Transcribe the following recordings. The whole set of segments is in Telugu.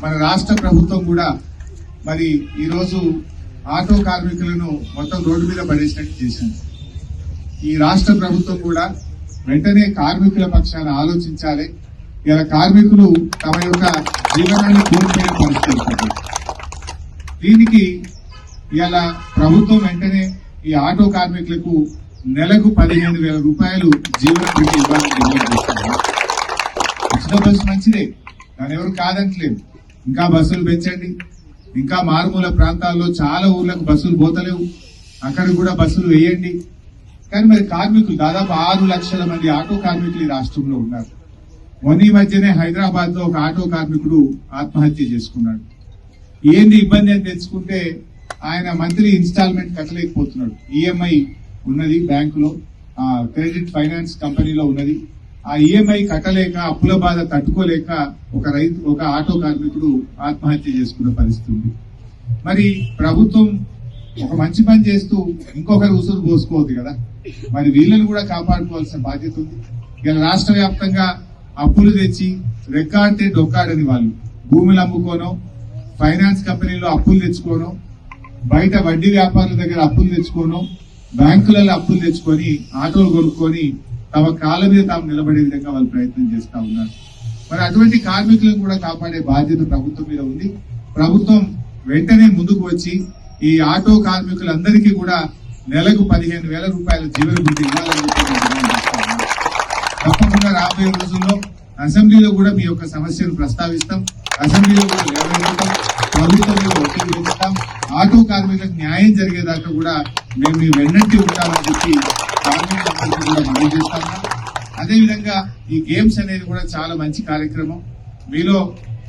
మన రాష్ట్ర ప్రభుత్వం కూడా మరి ఈరోజు ఆటో కార్మికులను మొత్తం రోడ్డు మీద పడేసినట్టు చేసింది. ఈ రాష్ట్ర ప్రభుత్వం కూడా వెంటనే కార్మికుల పక్షాన ఆలోచించాలి. ఇలా కార్మికులు తమ యొక్క జీవనాన్ని కోల్పోయే పరిస్థితి. దీనికి ఇలా ప్రభుత్వం వెంటనే ఈ ఆటో కార్మికులకు నెలకు 15,000 రూపాయలు జీవన భృతి ఇవ్వాలని డిమాండ్ చేస్తున్నారు. ఉచిత బస్సు మంచిదే, దాని ఎవరు కాదంటలేదు. ఇంకా బస్సులు పెంచండి. ఇంకా మారుమూల ప్రాంతాల్లో చాలా ఊర్లకు బస్సులు పోతలేవు, అక్కడ కూడా బస్సులు వేయండి. కానీ మరి కార్మికులు దాదాపు 6 లక్షల మంది ఆటో కార్మికులు ఈ రాష్ట్రంలో ఉన్నారు. మొన్న మధ్యనే హైదరాబాద్ లో ఒక ఆటో కార్మికుడు ఆత్మహత్య చేసుకున్నాడు. ఏంది ఇబ్బంది అని తెచ్చుకుంటే ఆయన మంత్లీ ఇన్స్టాల్మెంట్ కట్టలేకపోతున్నాడు. ఈఎంఐ ఉన్నది బ్యాంకులో, క్రెడిట్ ఫైనాన్స్ కంపెనీలో ఉన్నది. ఆ ఈఎంఐ కట్టలేక అప్పుల బాధ తట్టుకోలేక ఒక ఆటో కార్మికుడు ఆత్మహత్య చేసుకున్న పరిస్థితి ఉంది. మరి ప్రభుత్వం ఒక మంచి పని చేస్తూ ఇంకొకరు ఉసురు పోసుకోవద్దు కదా, మరి వీళ్ళని కూడా కాపాడుకోవాల్సిన బాధ్యత ఉంది. ఇలా రాష్ట్ర వ్యాప్తంగా అప్పులు తెచ్చి రెక్కాడితే డొక్కాడని వాళ్ళు భూములు అమ్ముకోనో, ఫైనాన్స్ కంపెనీలో అప్పులు తెచ్చుకోనో, బయట వడ్డీ వ్యాపారుల దగ్గర అప్పులు తెచ్చుకోనో, బ్యాంకులలో అప్పులు తెచ్చుకొని ఆటోలు కొనుక్కొని తమ కాళ్ళ మీద తాము నిలబడే విధంగా వాళ్ళు ప్రయత్నం చేస్తా ఉన్నారు. మరి అటువంటి కార్మికులను కూడా కాపాడే బాధ్యత ప్రభుత్వం మీద ఉంది. ప్రభుత్వం వెంటనే ముందుకు వచ్చి ఈ ఆటో కార్మికులందరికీ కూడా నెలకు 15,000 రూపాయల జీవన భృతి ఇవ్వాలని తప్పకుండా రాబోయే రోజుల్లో అసెంబ్లీలో కూడా మీ యొక్క సమస్యను ప్రస్తావిస్తాం. అసెంబ్లీలో కూడా లేవనెత్తుతాం, ప్రభుత్వం మీద ఒత్తిడి పెంచుతాం. ఆటో కార్మికులకు న్యాయం జరిగేదాకా కూడా మేము మీ వెన్నంటి ఉంటామని చెప్పి కార్మికులందరికీ కూడా మనవి చేస్తాము. అదేవిధంగా ఈ గేమ్స్ అనేది కూడా చాలా మంచి కార్యక్రమం. మీలో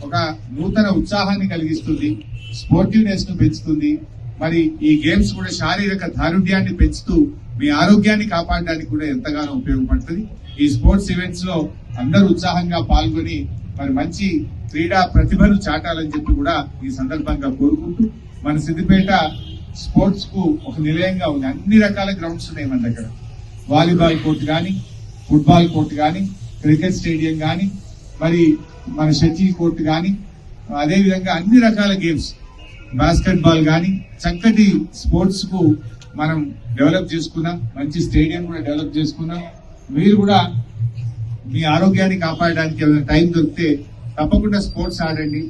ఒక నూతన ఉత్సాహాన్ని కలిగిస్తుంది, స్పోర్టివ్నెస్ ను పెంచుతుంది. మరి ఈ గేమ్స్ కూడా శారీరక దారుఢ్యాన్ని పెంచుతూ మీ ఆరోగ్యాన్ని కాపాడడానికి కూడా ఎంతగానో ఉపయోగపడుతుంది. ఈ స్పోర్ట్స్ ఈవెంట్స్ లో అందరూ ఉత్సాహంగా పాల్గొని మరి మంచి క్రీడా ప్రతిభను చాటాలని చెప్పి కూడా ఈ సందర్భంగా కోరుకుంటూ, మన సిద్దిపేట స్పోర్ట్స్ కు ఒక నిలయంగా ఉంది. అన్ని రకాల గ్రౌండ్స్ ఉన్నాయి మన దగ్గర. వాలీబాల్ కోర్టు గాని, ఫుట్బాల్ కోర్టు గాని, క్రికెట్ స్టేడియం గాని, మరి మన షటిల్ కోర్టు గాని, అదేవిధంగా అన్ని రకాల గేమ్స్, బాస్కెట్ బాల్ గాని, చక్కటి స్పోర్ట్స్ కు మనం డెవలప్ చేసుకున్నాం. మంచి స్టేడియం కూడా డెవలప్ చేసుకున్నాం. మీరు కూడా మీ ఆరోగ్యాన్ని కాపాడడానికి ఏమైనా టైం దొరికితే తప్పకుండా స్పోర్ట్స్ ఆడండి.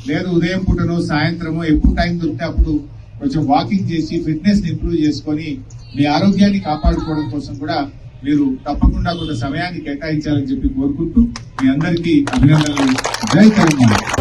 లేదు ఉదయం పూటనో సాయంత్రమో ఎప్పుడు టైం దొరికితే అప్పుడు కొంచెం వాకింగ్ చేసి ఫిట్నెస్ ని ఇంప్రూవ్ చేసుకొని మీ ఆరోగ్యాన్ని కాపాడుకోవడం కోసం కూడా మీరు తప్పకుండా కొంత సమయాన్ని కేటాయించాలని చెప్పి కోరుకుంటూ మీ అందరికీ అభినందనలు. జై తెలంగాణ.